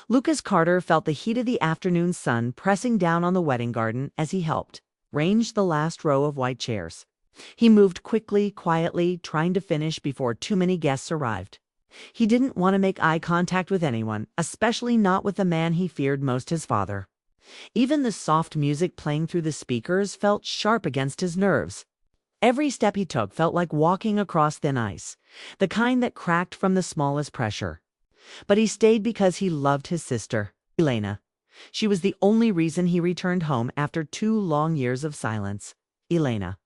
Lucas Carter felt the heat of the afternoon sun pressing down on the wedding garden as he helped arrange the last row of white chairs. He moved quickly, quietly, trying to finish before too many guests arrived. He didn't want to make eye contact with anyone, especially not with the man he feared most, his father. Even the soft music playing through the speakers felt sharp against his nerves. Every step he took felt like walking across thin ice, the kind that cracked from the smallest pressure. But he stayed because he loved his sister, Elena. She was the only reason he returned home after 2 long years of silence. Elena,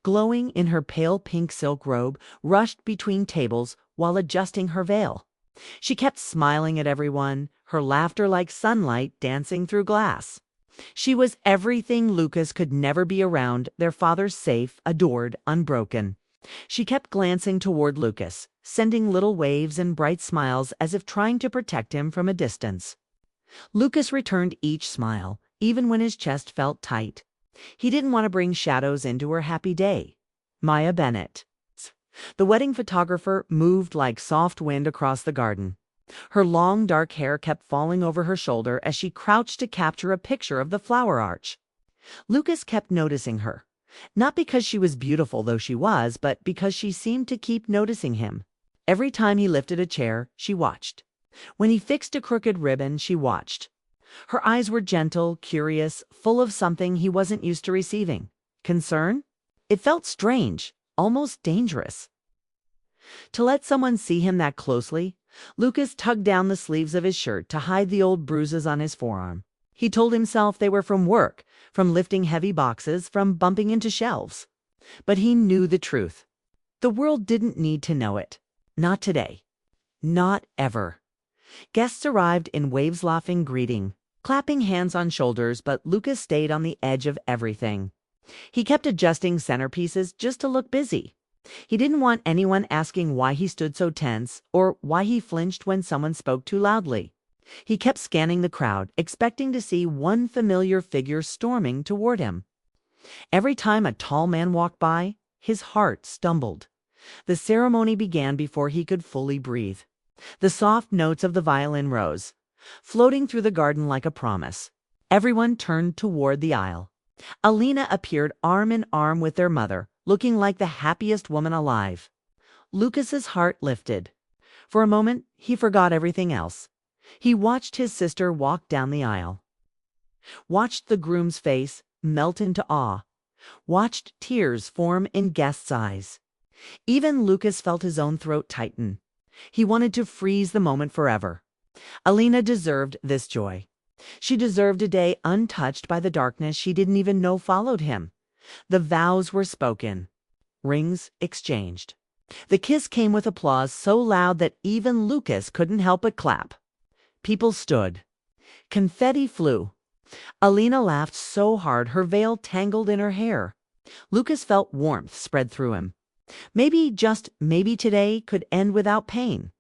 glowing in her pale pink silk robe, rushed between tables while adjusting her veil. She kept smiling at everyone, her laughter like sunlight dancing through glass. She was everything Lucas could never be around, their father safe, adored, unbroken. She kept glancing toward Lucas, sending little waves and bright smiles as if trying to protect him from a distance. Lucas returned each smile, even when his chest felt tight. He didn't want to bring shadows into her happy day. Maya Bennett. The wedding photographer moved like soft wind across the garden. Her long dark hair kept falling over her shoulder as she crouched to capture a picture of the flower arch. Lucas kept noticing her, not because she was beautiful, though she was, but because she seemed to keep noticing him. Every time he lifted a chair, she watched. When he fixed a crooked ribbon, she watched. Her eyes were gentle, curious, full of something he wasn't used to receiving. Concern? It felt strange, almost dangerous. To let someone see him that closely, Lucas tugged down the sleeves of his shirt to hide the old bruises on his forearm. He told himself they were from work, from lifting heavy boxes, from bumping into shelves. But he knew the truth. The world didn't need to know it. Not today. Not ever. Guests arrived in waves, laughing, greeting, clapping hands on shoulders, but Lucas stayed on the edge of everything. He kept adjusting centerpieces just to look busy. He didn't want anyone asking why he stood so tense or why he flinched when someone spoke too loudly. He kept scanning the crowd, expecting to see one familiar figure storming toward him. Every time a tall man walked by, his heart stumbled. The ceremony began before he could fully breathe. The soft notes of the violin rose, floating through the garden like a promise. Everyone turned toward the aisle. Alina appeared arm in arm with their mother, looking like the happiest woman alive. Lucas's heart lifted. For a moment, he forgot everything else. He watched his sister walk down the aisle. Watched the groom's face melt into awe. Watched tears form in guests' eyes. Even Lucas felt his own throat tighten. He wanted to freeze the moment forever. Alina deserved this joy. She deserved a day untouched by the darkness she didn't even know followed him. The vows were spoken. Rings exchanged. The kiss came with applause so loud that even Lucas couldn't help but clap. People stood. Confetti flew. Alina laughed so hard her veil tangled in her hair. Lucas felt warmth spread through him. Maybe, just maybe, today could end without pain.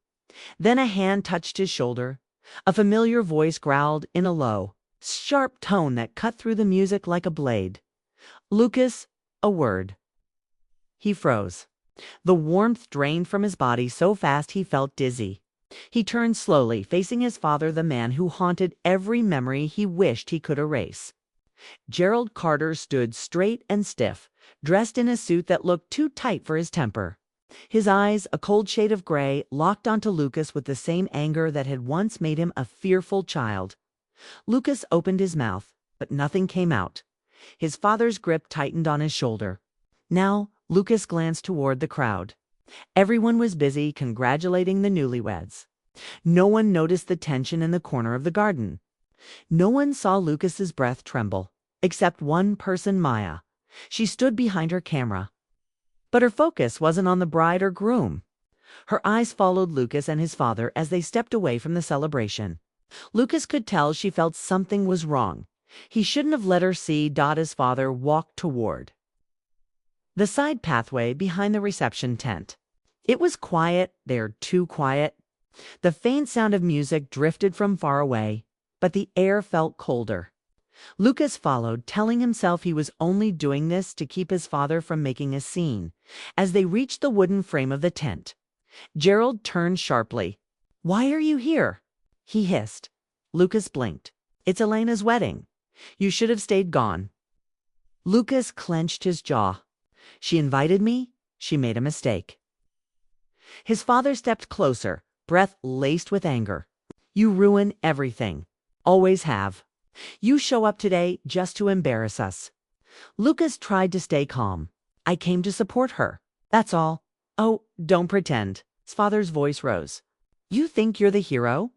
Then a hand touched his shoulder. A familiar voice growled in a low, sharp tone that cut through the music like a blade. Lucas, a word. He froze. The warmth drained from his body so fast he felt dizzy. He turned slowly, facing his father, the man who haunted every memory he wished he could erase. Gerald Carter stood straight and stiff, dressed in a suit that looked too tight for his temper. His eyes, a cold shade of gray, locked onto Lucas with the same anger that had once made him a fearful child. Lucas opened his mouth, but nothing came out. His father's grip tightened on his shoulder. Now, Lucas glanced toward the crowd. Everyone was busy congratulating the newlyweds. No one noticed the tension in the corner of the garden. No one saw Lucas's breath tremble, except one person, Maya. She stood behind her camera. But her focus wasn't on the bride or groom. Her eyes followed Lucas and his father as they stepped away from the celebration. Lucas could tell she felt something was wrong. He shouldn't have let her see his father walk toward the side pathway behind the reception tent. It was quiet there, too quiet. The faint sound of music drifted from far away, but the air felt colder. Lucas followed, telling himself he was only doing this to keep his father from making a scene. As they reached the wooden frame of the tent, Gerald turned sharply. "Why are you here?" he hissed. Lucas blinked. It's Elena's wedding. You should have stayed gone. Lucas clenched his jaw. She invited me. She made a mistake. His father stepped closer, breath laced with anger. You ruin everything. Always have. You show up today just to embarrass us. Lucas tried to stay calm. I came to support her. That's all. Oh, don't pretend. His father's voice rose. You think you're the hero?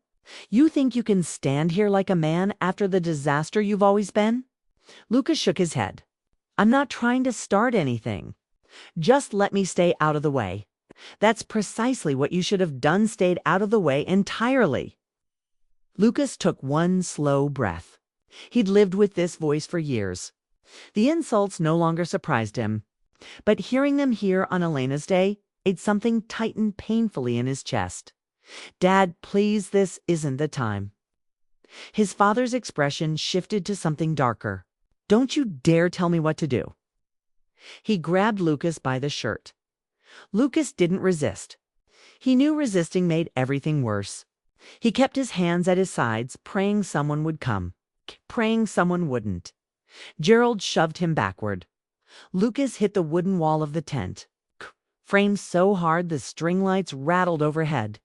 You think you can stand here like a man after the disaster you've always been? Lucas shook his head. I'm not trying to start anything. Just let me stay out of the way. That's precisely what you should have done, stayed out of the way entirely. Lucas took one slow breath. He'd lived with this voice for years. The insults no longer surprised him. But hearing them here on Elena's day made something tighten painfully in his chest. Dad, please, this isn't the time. His father's expression shifted to something darker. Don't you dare tell me what to do. He grabbed Lucas by the shirt. Lucas didn't resist. He knew resisting made everything worse. He kept his hands at his sides, praying someone would come, praying someone wouldn't. Gerald shoved him backward. Lucas hit the wooden wall of the tent, framed so hard the string lights rattled overhead.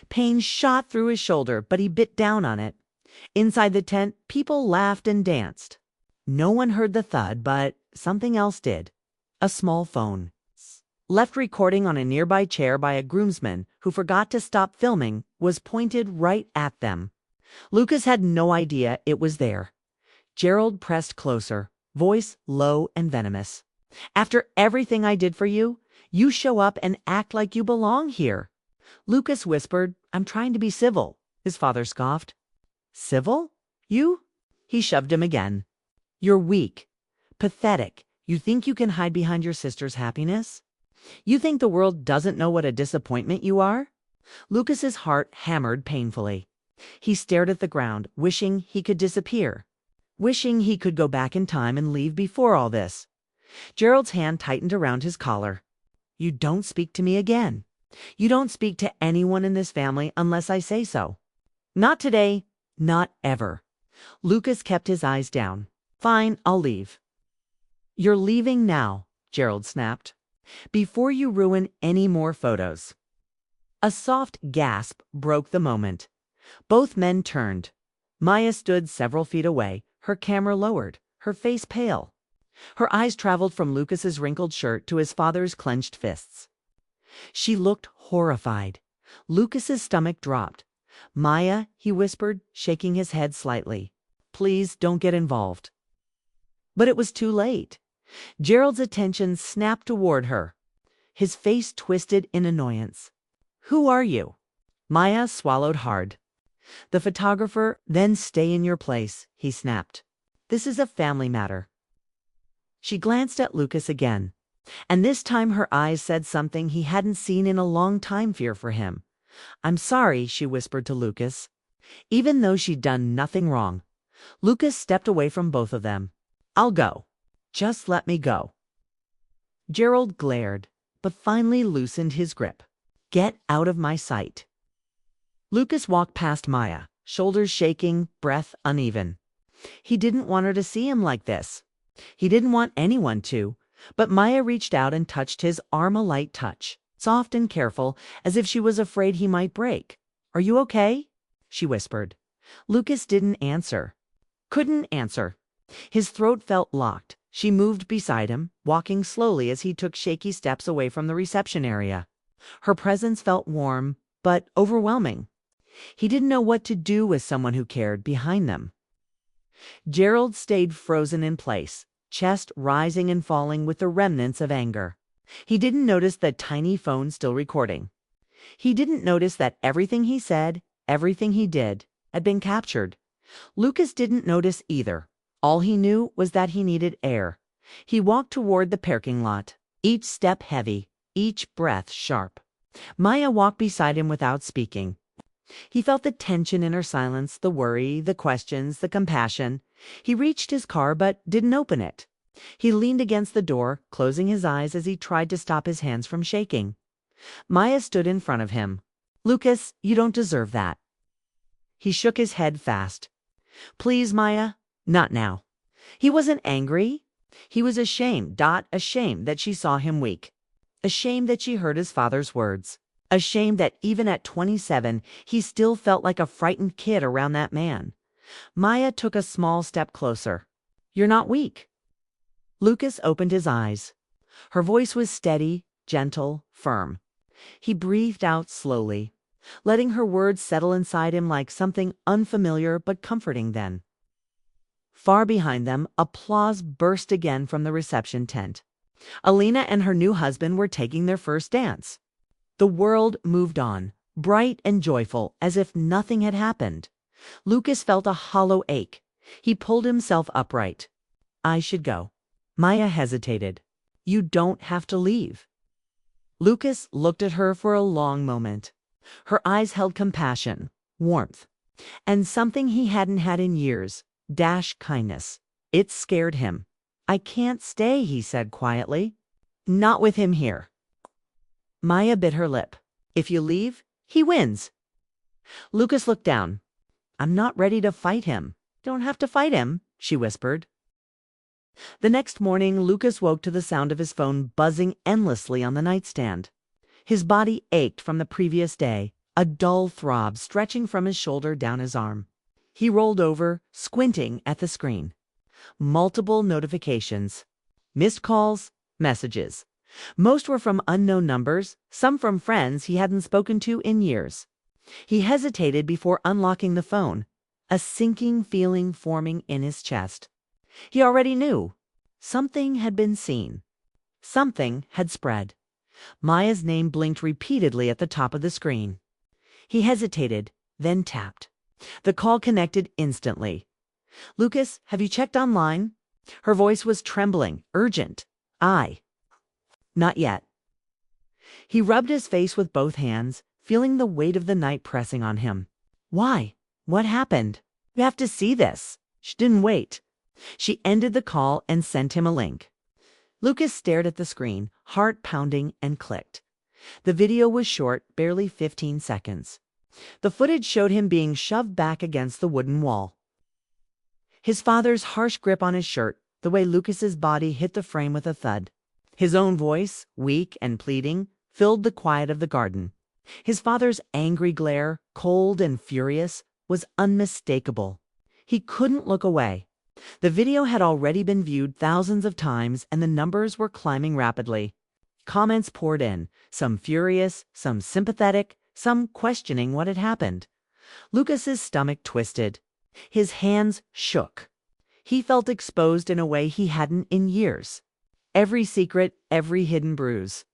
Pain shot through his shoulder, but he bit down on it. Inside the tent, people laughed and danced. No one heard the thud, but something else did. A small phone, left recording on a nearby chair by a groomsman who forgot to stop filming, was pointed right at them. Lucas had no idea it was there. Gerald pressed closer, voice low and venomous. After everything I did for you, you show up and act like you belong here. Lucas whispered, I'm trying to be civil. His father scoffed. Civil? You? He shoved him again. You're weak. Pathetic. You think you can hide behind your sister's happiness? You think the world doesn't know what a disappointment you are? Lucas's heart hammered painfully. He stared at the ground, wishing he could disappear. Wishing he could go back in time and leave before all this. Gerald's hand tightened around his collar. You don't speak to me again. You don't speak to anyone in this family unless I say so. Not today, not ever. Lucas kept his eyes down. Fine, I'll leave. You're leaving now, Gerald snapped, before you ruin any more photos. A soft gasp broke the moment. Both men turned. Maya stood several feet away, her camera lowered, her face pale. Her eyes traveled from Lucas's wrinkled shirt to his father's clenched fists. She looked horrified. Lucas's stomach dropped. Maya, he whispered, shaking his head slightly. Please don't get involved. But it was too late. Gerald's attention snapped toward her. His face twisted in annoyance. Who are you? Maya swallowed hard. The photographer, then stay in your place, he snapped. This is a family matter. She glanced at Lucas again, and this time her eyes said something he hadn't seen in a long time, fear for him. I'm sorry, she whispered to Lucas. Even though she'd done nothing wrong. Lucas stepped away from both of them. I'll go. Just let me go. Gerald glared, but finally loosened his grip. Get out of my sight. Lucas walked past Maya, shoulders shaking, breath uneven. He didn't want her to see him like this. He didn't want anyone to, but Maya reached out and touched his arm, a light touch, soft and careful, as if she was afraid he might break. Are you okay? She whispered. Lucas didn't answer. Couldn't answer. His throat felt locked. She moved beside him, walking slowly as he took shaky steps away from the reception area. Her presence felt warm, but overwhelming. He didn't know what to do with someone who cared behind them. Gerald stayed frozen in place, chest rising and falling with the remnants of anger. He didn't notice the tiny phone still recording. He didn't notice that everything he said, everything he did, had been captured. Lucas didn't notice either. All he knew was that he needed air. He walked toward the parking lot, each step heavy, each breath sharp. Maya walked beside him without speaking. He felt the tension in her silence, the worry, the questions, the compassion. He reached his car but didn't open it. He leaned against the door, closing his eyes as he tried to stop his hands from shaking. Maya stood in front of him. Lucas, you don't deserve that. He shook his head fast. Please, Maya, not now. He wasn't angry. He was ashamed, ashamed that she saw him weak. Ashamed that she heard his father's words. Ashamed that even at 27, he still felt like a frightened kid around that man. Maya took a small step closer. You're not weak. Lucas opened his eyes. Her voice was steady, gentle, firm. He breathed out slowly, letting her words settle inside him like something unfamiliar but comforting then. Far behind them, applause burst again from the reception tent. Alina and her new husband were taking their first dance. The world moved on, bright and joyful, as if nothing had happened. Lucas felt a hollow ache. He pulled himself upright. I should go. Maya hesitated. You don't have to leave. Lucas looked at her for a long moment. Her eyes held compassion, warmth, and something he hadn't had in years, kindness. It scared him. I can't stay, he said quietly. Not with him here. Maya bit her lip. If you leave, he wins. Lucas looked down. I'm not ready to fight him. Don't have to fight him, she whispered. The next morning, Lucas woke to the sound of his phone buzzing endlessly on the nightstand. His body ached from the previous day, a dull throb stretching from his shoulder down his arm. He rolled over, squinting at the screen. Multiple notifications. Missed calls, messages. Most were from unknown numbers, some from friends he hadn't spoken to in years. He hesitated before unlocking the phone, a sinking feeling forming in his chest. He already knew. Something had been seen. Something had spread. Maya's name blinked repeatedly at the top of the screen. He hesitated, then tapped. The call connected instantly. Lucas, have you checked online? Her voice was trembling, urgent. Not yet. He rubbed his face with both hands, feeling the weight of the night pressing on him. Why? What happened? You have to see this. She didn't wait. She ended the call and sent him a link. Lucas stared at the screen, heart pounding, and clicked. The video was short, barely 15 seconds. The footage showed him being shoved back against the wooden wall. His father's harsh grip on his shirt, the way Lucas's body hit the frame with a thud. His own voice, weak and pleading, filled the quiet of the garden. His father's angry glare, cold and furious, was unmistakable. He couldn't look away. The video had already been viewed thousands of times, and the numbers were climbing rapidly. Comments poured in, some furious, some sympathetic, some questioning what had happened. Lucas's stomach twisted. His hands shook. He felt exposed in a way he hadn't in years. Every secret, every hidden bruise.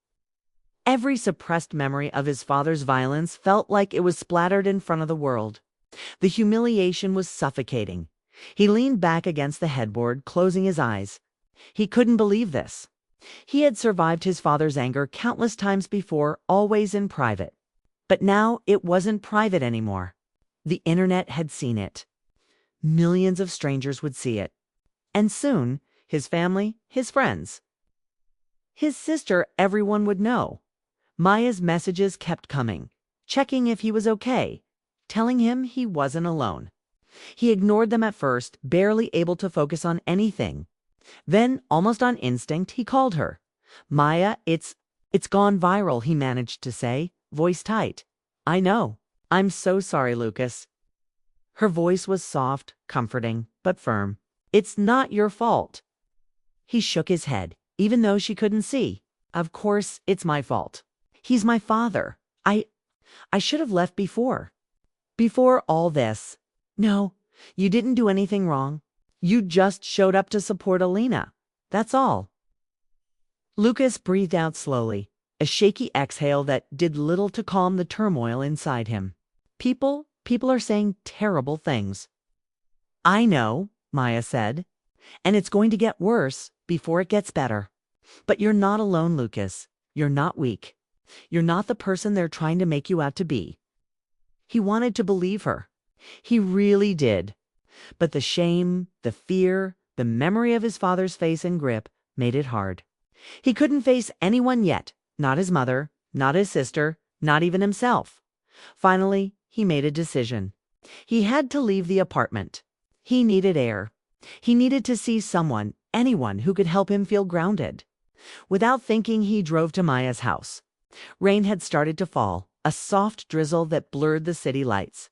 Every suppressed memory of his father's violence felt like it was splattered in front of the world. The humiliation was suffocating. He leaned back against the headboard, closing his eyes. He couldn't believe this. He had survived his father's anger countless times before, always in private. But now it wasn't private anymore. The internet had seen it. Millions of strangers would see it. And soon, his family, his friends. His sister, everyone would know. Maya's messages kept coming, checking if he was okay, telling him he wasn't alone. He ignored them at first, barely able to focus on anything. Then, almost on instinct, he called her. Maya, it's gone viral, he managed to say, voice tight. I know. I'm so sorry, Lucas. Her voice was soft, comforting, but firm. It's not your fault. He shook his head, even though she couldn't see. Of course, it's my fault. He's my father. I should have left before. Before all this. No, you didn't do anything wrong. You just showed up to support Alina. That's all. Lucas breathed out slowly, a shaky exhale that did little to calm the turmoil inside him. People are saying terrible things. I know, Maya said, and it's going to get worse before it gets better. But you're not alone, Lucas. You're not weak. You're not the person they're trying to make you out to be. He wanted to believe her. He really did. But the shame, the fear, the memory of his father's face and grip made it hard. He couldn't face anyone yet, not his mother, not his sister, not even himself. Finally, he made a decision. He had to leave the apartment. He needed air. He needed to see someone, anyone who could help him feel grounded. Without thinking, he drove to Maya's house. Rain had started to fall, a soft drizzle that blurred the city lights.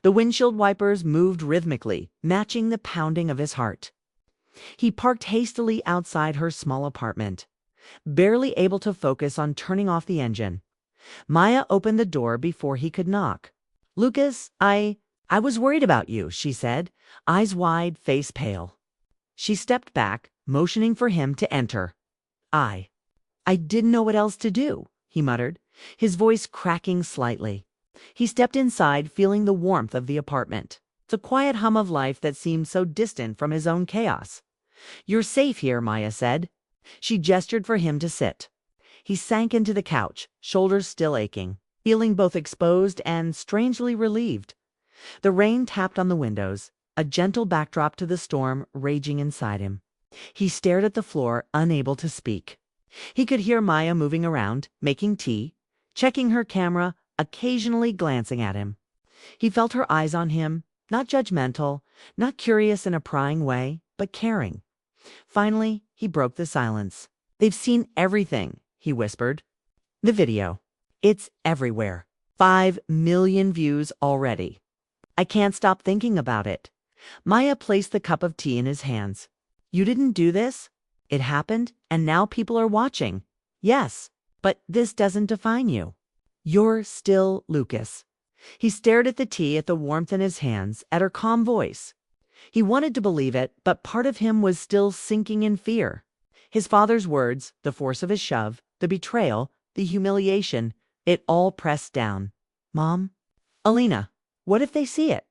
The windshield wipers moved rhythmically, matching the pounding of his heart. He parked hastily outside her small apartment, barely able to focus on turning off the engine. Maya opened the door before he could knock. "Lucas, I was worried about you," she said, eyes wide, face pale. She stepped back, motioning for him to enter. I didn't know what else to do," he muttered, his voice cracking slightly. He stepped inside, feeling the warmth of the apartment, the quiet hum of life that seemed so distant from his own chaos. "You're safe here," Maya said. She gestured for him to sit. He sank into the couch, shoulders still aching, feeling both exposed and strangely relieved. The rain tapped on the windows, a gentle backdrop to the storm raging inside him. He stared at the floor, unable to speak. He could hear Maya moving around, making tea, checking her camera, occasionally glancing at him. He felt her eyes on him, not judgmental, not curious in a prying way, but caring. Finally, he broke the silence. "They've seen everything," he whispered. "The video. It's everywhere. 5 million views already. I can't stop thinking about it." Maya placed the cup of tea in his hands. "You didn't do this? It happened, and now people are watching. Yes, but this doesn't define you. You're still Lucas." He stared at the tea, at the warmth in his hands, at her calm voice. He wanted to believe it, but part of him was still sinking in fear. His father's words, the force of his shove, the betrayal, the humiliation, it all pressed down. "Mom? Alina, what if they see it?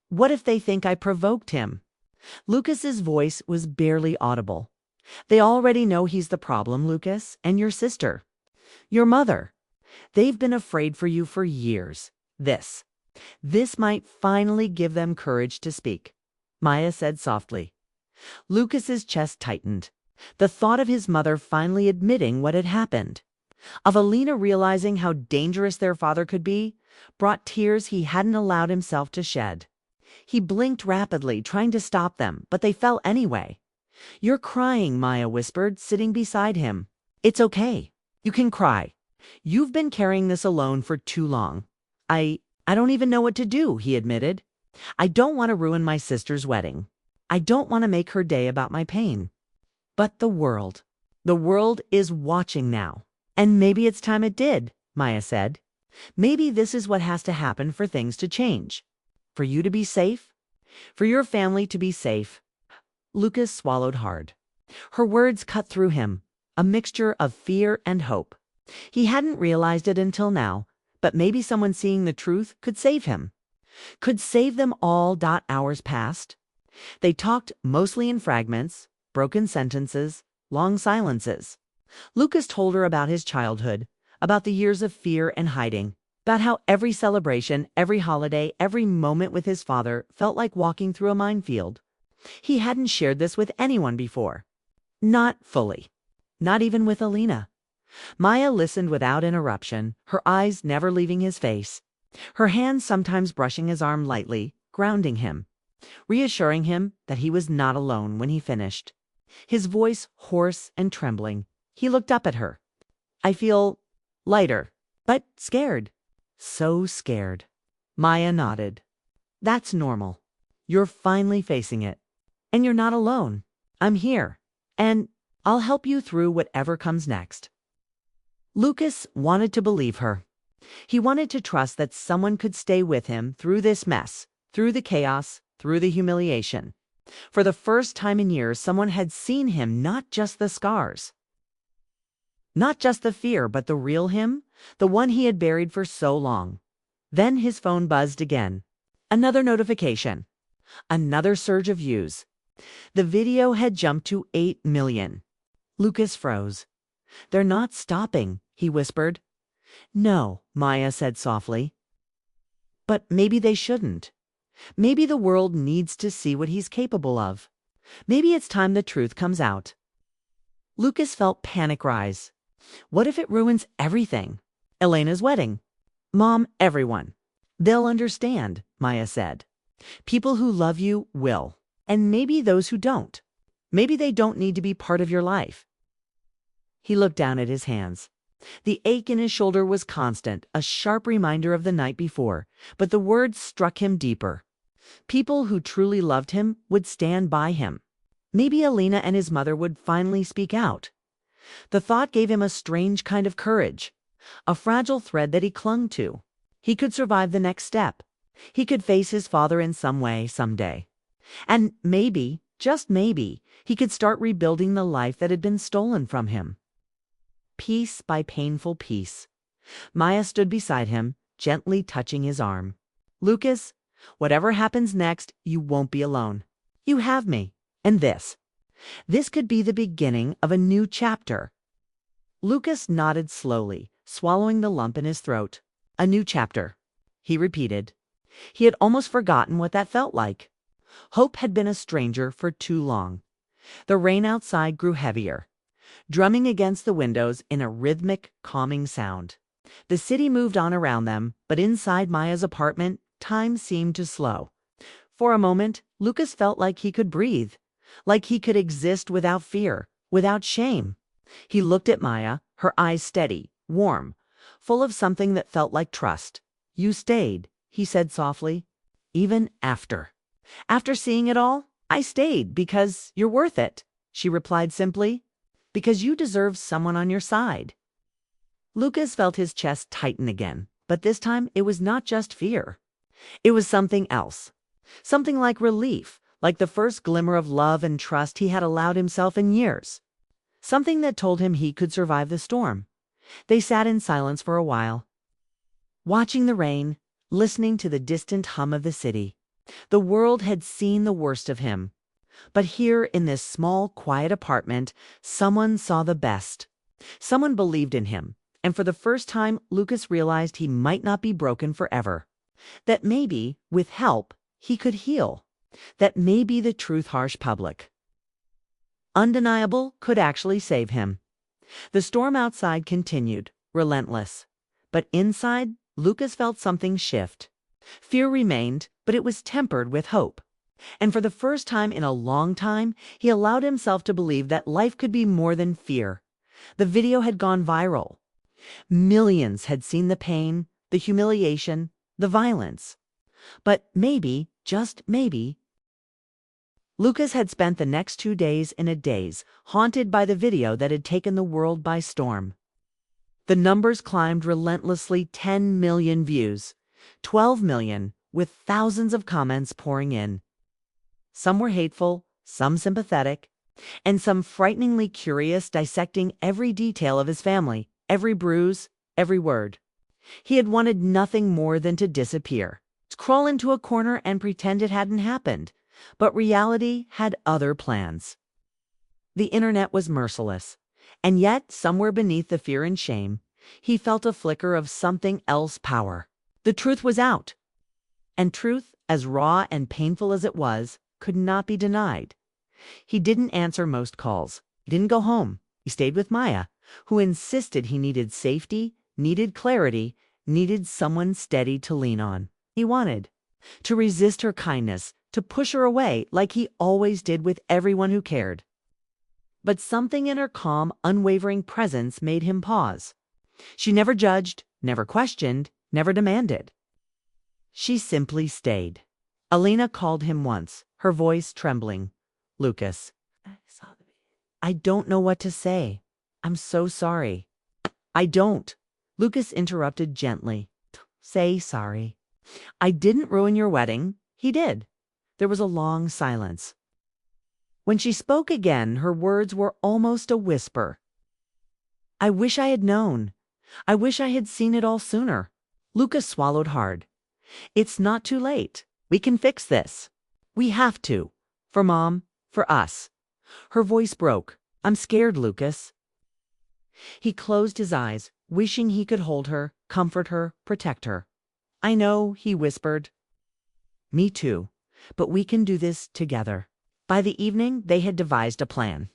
What if they think I provoked him?" Lucas's voice was barely audible. "They already know he's the problem, Lucas, and your sister. Your mother. They've been afraid for you for years. This might finally give them courage to speak," Maya said softly. Lucas's chest tightened. The thought of his mother finally admitting what had happened, of Alina realizing how dangerous their father could be, brought tears he hadn't allowed himself to shed. He blinked rapidly, trying to stop them, but they fell anyway. "You're crying," Maya whispered, sitting beside him. "It's okay. You can cry. You've been carrying this alone for too long." I don't even know what to do," he admitted. "I don't want to ruin my sister's wedding. I don't want to make her day about my pain. But the world is watching now. And maybe it's time it did," Maya said. "Maybe this is what has to happen for things to change. For you to be safe. For your family to be safe." Lucas swallowed hard. Her words cut through him, a mixture of fear and hope. He hadn't realized it until now, but maybe someone seeing the truth could save him. Could save them all. Hours passed. They talked mostly in fragments, broken sentences, long silences. Lucas told her about his childhood, about the years of fear and hiding, about how every celebration, every holiday, every moment with his father felt like walking through a minefield. He hadn't shared this with anyone before. Not fully. Not even with Alina. Maya listened without interruption, her eyes never leaving his face, her hands sometimes brushing his arm lightly, grounding him, reassuring him that he was not alone when he finished. His voice hoarse and trembling, he looked up at her. "I feel lighter, but scared. So scared." Maya nodded. "That's normal. You're finally facing it. And you're not alone. I'm here. And I'll help you through whatever comes next." Lucas wanted to believe her. He wanted to trust that someone could stay with him through this mess, through the chaos, through the humiliation. For the first time in years, someone had seen him, not just the scars. Not just the fear, but the real him, the one he had buried for so long. Then his phone buzzed again. Another notification. Another surge of views. The video had jumped to 8 million. Lucas froze. "They're not stopping," he whispered. "No," Maya said softly. "But maybe they shouldn't. Maybe the world needs to see what he's capable of. Maybe it's time the truth comes out." Lucas felt panic rise. What if it ruins everything? Elena's wedding. Mom, everyone. They'll understand, Maya said. People who love you will. And maybe those who don't. Maybe they don't need to be part of your life. He looked down at his hands. The ache in his shoulder was constant, a sharp reminder of the night before, but the words struck him deeper. People who truly loved him would stand by him. Maybe Alina and his mother would finally speak out. The thought gave him a strange kind of courage, a fragile thread that he clung to. He could survive the next step. He could face his father in some way, someday. And maybe, just maybe, he could start rebuilding the life that had been stolen from him. Piece by painful piece. Maya stood beside him, gently touching his arm. Lucas, whatever happens next, you won't be alone. You have me. And this. This could be the beginning of a new chapter. Lucas nodded slowly, swallowing the lump in his throat. A new chapter, he repeated. He had almost forgotten what that felt like. Hope had been a stranger for too long. The rain outside grew heavier, drumming against the windows in a rhythmic, calming sound. The city moved on around them, but inside Maya's apartment, time seemed to slow. For a moment, Lucas felt like he could breathe, like he could exist without fear, without shame. He looked at Maya, her eyes steady, warm, full of something that felt like trust. You stayed, he said softly, even after. After seeing it all, I stayed because you're worth it, she replied simply. Because you deserve someone on your side. Lucas felt his chest tighten again, but this time it was not just fear. It was something else. Something like relief, like the first glimmer of love and trust he had allowed himself in years. Something that told him he could survive the storm. They sat in silence for a while, watching the rain, listening to the distant hum of the city. The world had seen the worst of him. But here in this small, quiet apartment, someone saw the best. Someone believed in him, and for the first time, Lucas realized he might not be broken forever. That maybe, with help, he could heal. That maybe the truth harsh public, undeniable, could actually save him. The storm outside continued, relentless. But inside, Lucas felt something shift. Fear remained, but it was tempered with hope. And for the first time in a long time, he allowed himself to believe that life could be more than fear. The video had gone viral. Millions had seen the pain, the humiliation, the violence. But maybe, just maybe, Lucas had spent the next 2 days in a daze, haunted by the video that had taken the world by storm. The numbers climbed relentlessly. 10 million views, 12 million, with thousands of comments pouring in. Some were hateful, some sympathetic, and some frighteningly curious, dissecting every detail of his family, every bruise, every word. He had wanted nothing more than to disappear, to crawl into a corner and pretend it hadn't happened. But reality had other plans. The internet was merciless, and yet, somewhere beneath the fear and shame, he felt a flicker of something else power. The truth was out. And truth, as raw and painful as it was, could not be denied. He didn't answer most calls. He didn't go home. He stayed with Maya, who insisted he needed safety, needed clarity, needed someone steady to lean on. He wanted to resist her kindness, to push her away like he always did with everyone who cared. But something in her calm, unwavering presence made him pause. She never judged, never questioned, never demanded. She simply stayed. Alina called him once, her voice trembling. Lucas, I don't know what to say. I'm so sorry. I don't. Lucas interrupted gently. Say sorry. I didn't ruin your wedding. He did. There was a long silence. When she spoke again, her words were almost a whisper. I wish I had known. I wish I had seen it all sooner. Lucas swallowed hard. It's not too late. We can fix this. We have to. For Mom, for us. Her voice broke. I'm scared, Lucas. He closed his eyes, wishing he could hold her, comfort her, protect her. I know, he whispered. Me too. But we can do this together. By the evening, they had devised a plan.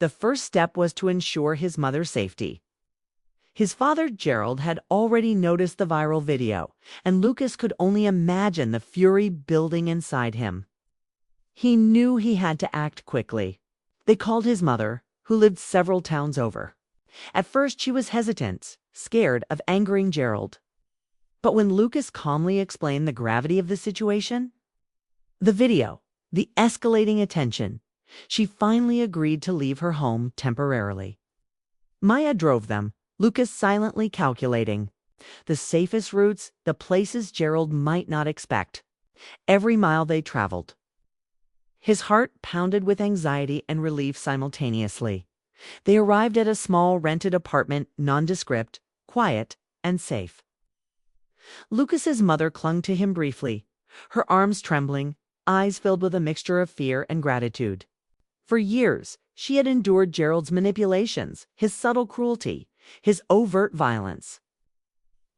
The first step was to ensure his mother's safety. His father, Gerald, had already noticed the viral video, and Lucas could only imagine the fury building inside him. He knew he had to act quickly. They called his mother, who lived several towns over. At first, she was hesitant, scared of angering Gerald. But when Lucas calmly explained the gravity of the situation, the video, the escalating attention, she finally agreed to leave her home temporarily. Maya drove them, Lucas silently calculating the safest routes, the places Gerald might not expect. Every mile they traveled, his heart pounded with anxiety and relief simultaneously. They arrived at a small rented apartment, nondescript, quiet, and safe. Lucas's mother clung to him briefly, her arms trembling, eyes filled with a mixture of fear and gratitude. For years, she had endured Gerald's manipulations, his subtle cruelty, his overt violence.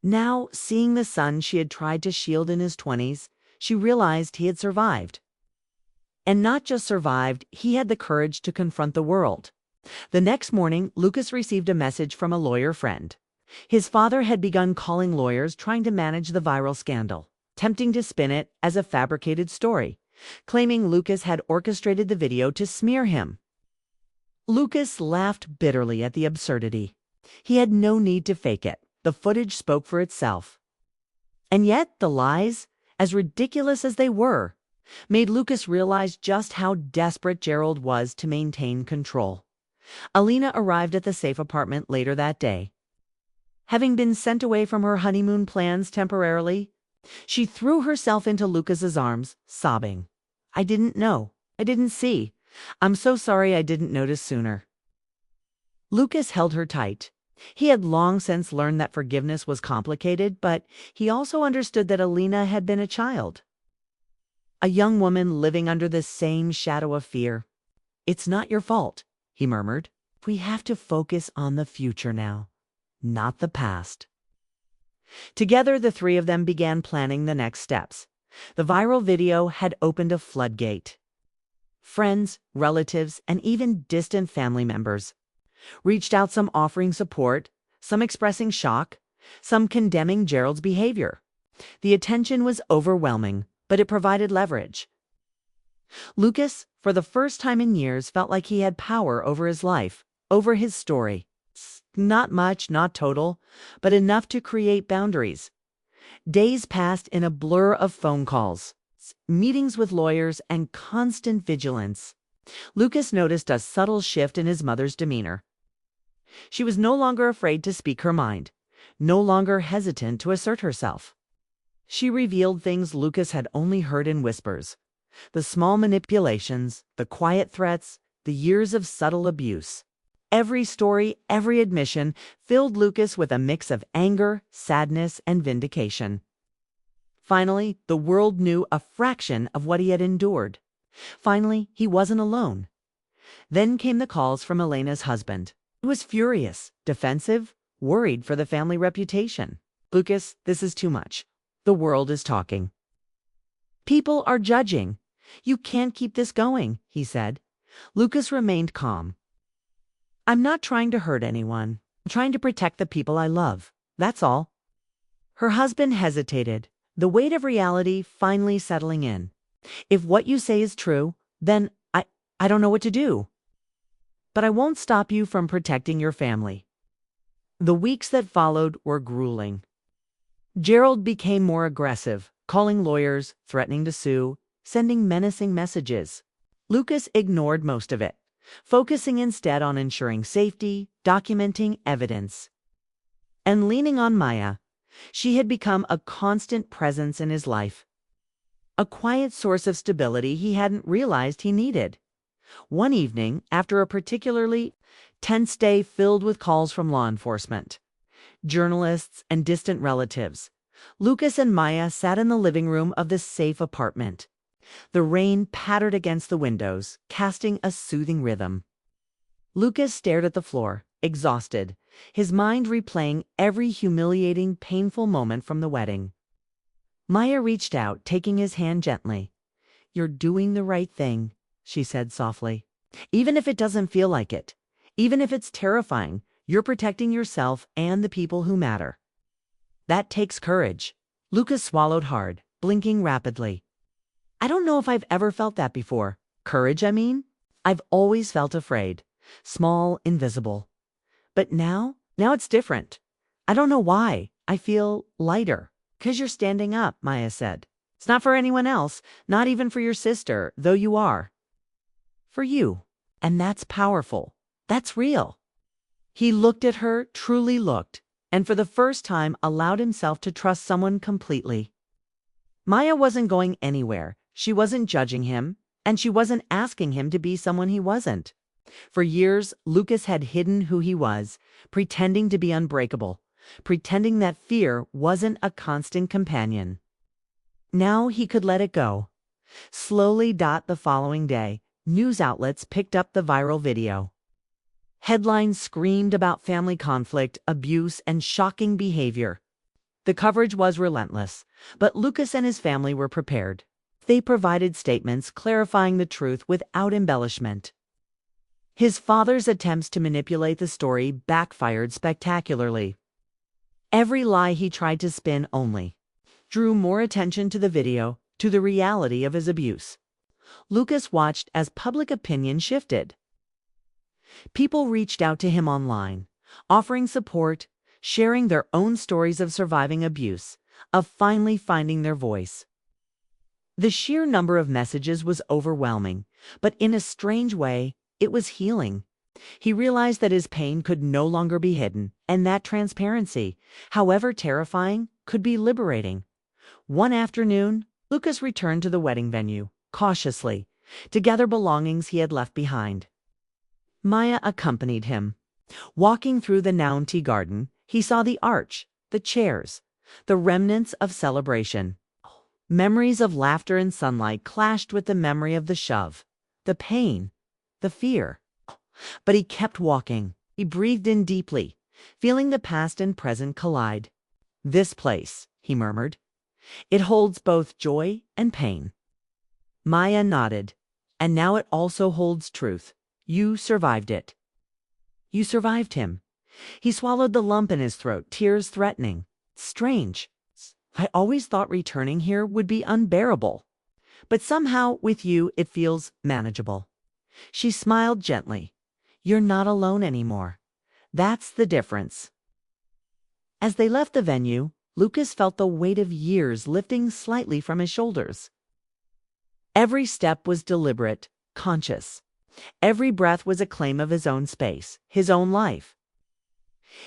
Now, seeing the son she had tried to shield in his 20s, she realized he had survived. And not just survived, he had the courage to confront the world. The next morning, Lucas received a message from a lawyer friend. His father had begun calling lawyers trying to manage the viral scandal, tempting to spin it as a fabricated story, claiming Lucas had orchestrated the video to smear him. Lucas laughed bitterly at the absurdity. He had no need to fake it. The footage spoke for itself. And yet, the lies, as ridiculous as they were, made Lucas realize just how desperate Gerald was to maintain control. Alina arrived at the safe apartment later that day. Having been sent away from her honeymoon plans temporarily, she threw herself into Lucas's arms, sobbing. "I didn't know. I didn't see. I'm so sorry I didn't notice sooner." Lucas held her tight. He had long since learned that forgiveness was complicated, but he also understood that Alina had been a child, a young woman living under the same shadow of fear. "It's not your fault," he murmured. "We have to focus on the future now, not the past." Together, the three of them began planning the next steps. The viral video had opened a floodgate. Friends, relatives, and even distant family members reached out, some offering support, some expressing shock, some condemning Gerald's behavior. The attention was overwhelming, but it provided leverage. Lucas, for the first time in years, felt like he had power over his life, over his story. Not much, not total, but enough to create boundaries. Days passed in a blur of phone calls, meetings with lawyers, and constant vigilance. Lucas noticed a subtle shift in his mother's demeanor. She was no longer afraid to speak her mind, no longer hesitant to assert herself. She revealed things Lucas had only heard in whispers. The small manipulations, the quiet threats, the years of subtle abuse. Every story, every admission filled Lucas with a mix of anger, sadness, and vindication. Finally, the world knew a fraction of what he had endured. Finally, he wasn't alone. Then came the calls from Elena's husband. He was furious, defensive, worried for the family reputation. "Lucas, this is too much. The world is talking. People are judging. You can't keep this going," he said. Lucas remained calm. "I'm not trying to hurt anyone. I'm trying to protect the people I love. That's all." Her husband hesitated, the weight of reality finally settling in. "If what you say is true, then I don't know what to do. But I won't stop you from protecting your family." The weeks that followed were grueling. Gerald became more aggressive, calling lawyers, threatening to sue, sending menacing messages. Lucas ignored most of it, focusing instead on ensuring safety, documenting evidence, and leaning on Maya. She had become a constant presence in his life, a quiet source of stability he hadn't realized he needed. One evening, after a particularly tense day filled with calls from law enforcement, journalists, and distant relatives, Lucas and Maya sat in the living room of the safe apartment. The rain pattered against the windows, casting a soothing rhythm. Lucas stared at the floor, exhausted, his mind replaying every humiliating, painful moment from the wedding. Maya reached out, taking his hand gently. "You're doing the right thing," she said softly. "Even if it doesn't feel like it, even if it's terrifying, You're protecting yourself and the people who matter. That takes courage. Lucas swallowed hard, blinking rapidly. I don't know if I've ever felt that before. Courage, I mean? I've always felt afraid. Small, invisible. But now it's different. I don't know why. I feel lighter. 'Cause you're standing up, Maya said. It's not for anyone else, not even for your sister, though you are. For you. And that's powerful. That's real. He looked at her, truly looked, and for the first time allowed himself to trust someone completely. Maya wasn't going anywhere. She wasn't judging him, and she wasn't asking him to be someone he wasn't. For years, Lucas had hidden who he was, pretending to be unbreakable, pretending that fear wasn't a constant companion. Now he could let it go. Slowly. The following day, news outlets picked up the viral video. Headlines screamed about family conflict, abuse, and shocking behavior. The coverage was relentless, but Lucas and his family were prepared. They provided statements clarifying the truth without embellishment. His father's attempts to manipulate the story backfired spectacularly. Every lie he tried to spin only drew more attention to the video, to the reality of his abuse. Lucas watched as public opinion shifted. People reached out to him online, offering support, sharing their own stories of surviving abuse, of finally finding their voice. The sheer number of messages was overwhelming, but in a strange way, it was healing. He realized that his pain could no longer be hidden, and that transparency, however terrifying, could be liberating. One afternoon, Lucas returned to the wedding venue, cautiously, to gather belongings he had left behind. Maya accompanied him. Walking through the now empty garden, he saw the arch, the chairs, the remnants of celebration. Memories of laughter and sunlight clashed with the memory of the shove, the pain, the fear. But he kept walking. He breathed in deeply, feeling the past and present collide. This place, he murmured. It holds both joy and pain. Maya nodded. And now it also holds truth. You survived it. You survived him. He swallowed the lump in his throat, tears threatening. Strange. I always thought returning here would be unbearable. But somehow, with you, it feels manageable. She smiled gently. You're not alone anymore. That's the difference. As they left the venue, Lucas felt the weight of years lifting slightly from his shoulders. Every step was deliberate, conscious. Every breath was a claim of his own space, his own life.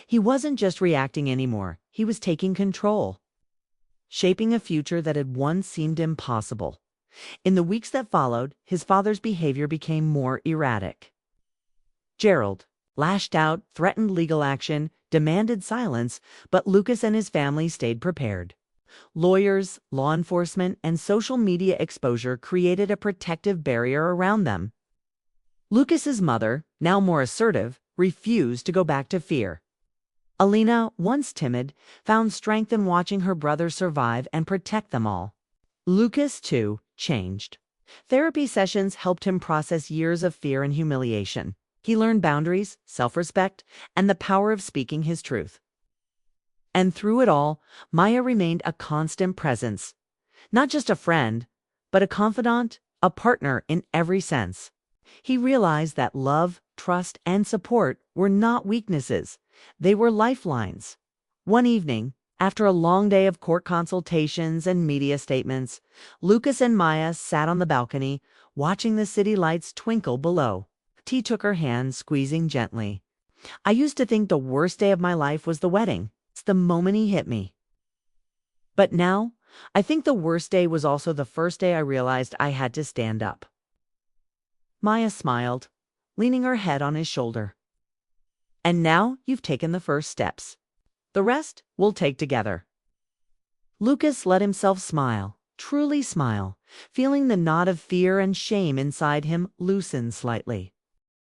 He wasn't just reacting anymore. He was taking control, shaping a future that had once seemed impossible. In the weeks that followed, his father's behavior became more erratic. Gerald lashed out, threatened legal action, demanded silence, but Lucas and his family stayed prepared. Lawyers, law enforcement, and social media exposure created a protective barrier around them. Lucas's mother, now more assertive, refused to go back to fear. Alina, once timid, found strength in watching her brother survive and protect them all. Lucas, too, changed. Therapy sessions helped him process years of fear and humiliation. He learned boundaries, self-respect, and the power of speaking his truth. And through it all, Maya remained a constant presence. Not just a friend, but a confidant, a partner in every sense. He realized that love, trust, and support were not weaknesses. They were lifelines. One evening, after a long day of court consultations and media statements, Lucas and Maya sat on the balcony, watching the city lights twinkle below. He took her hand, squeezing gently. I used to think the worst day of my life was the wedding. It's the moment he hit me. But now, I think the worst day was also the first day I realized I had to stand up. Maya smiled, leaning her head on his shoulder. And now you've taken the first steps. The rest we'll take together. Lucas let himself smile, truly smile, feeling the knot of fear and shame inside him loosen slightly.